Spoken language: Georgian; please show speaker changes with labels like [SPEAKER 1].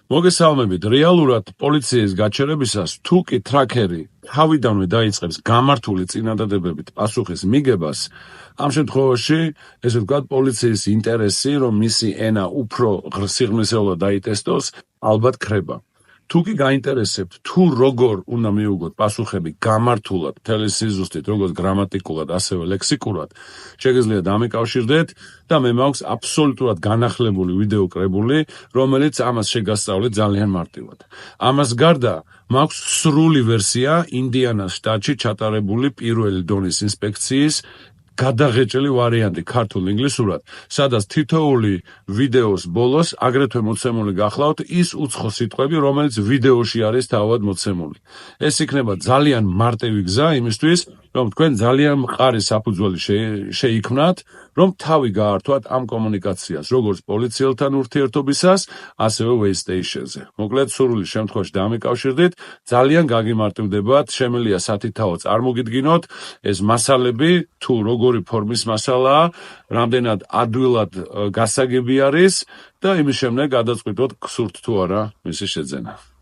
[SPEAKER 1] მოგესალმებით, რეალურად პოლიციის გაჩერებისას თუ კი ტრაქერი თავიდანვე დაიწყებს გამართული წინადადებებით პასუხის მიგებას, ამ შემთხვევაში, ესე ვთქვათ, პოლიციის ინტერესი, რომ მისი ენა უფრო სიღრმისეულად დაიტესტოს, ალბათ ქრება. თუ კი გაინტერესებთ, თუ როგორ უნდა მიუგოთ პასუხები გამართულად, მთელი სიზუსტით, როგორც გრამატიკულად, ასევე ლექსიკურად, შეგიძლიათ დამიკავშირდეთ და მე მაქვს აბსოლუტურად განახლებული ვიდეო კრებული, რომელიც ამას შეგასწავლეთ ძალიან მარტივად. ამას გარდა მაქვს სრული ვერსია ინდიანას შტატში ჩატარებული პირველი დონის ინსპექციის გადაღეჭილი ვარიანტი ქართულ ინგლისურად, სადაც თითოეული ვიდეოს ბოლოს აგრეთვე მოცემული გახლავთ ის უცხო სიტყვები, რომელიც ვიდეოში არის თავად მოცემული. ეს იქნება ძალიან მარტივი გზა იმისთვის, რომ თქვენ ძალიან მყარი საფუძველი შეიქმნათ, რომ თავი გაართვათ ამ კომუნიკაციას, როგორც პოლიციელთან ურთიერთობისას, ასევე Waystation-ზე. მოკლედ, სრული შემთხვევაში დამიკავშირდით, ძალიან გაგიმარტივდებათ, შემიძლია სათითაო წარმოგიდგინოთ, ეს მასალები თუ როგორი ფორმის მასალაა, რამდენად ადვილად გასაგები არის და იმის შემდეგ გადაწყვიტოთ, გსურთ თუ არა მისი შეძენა.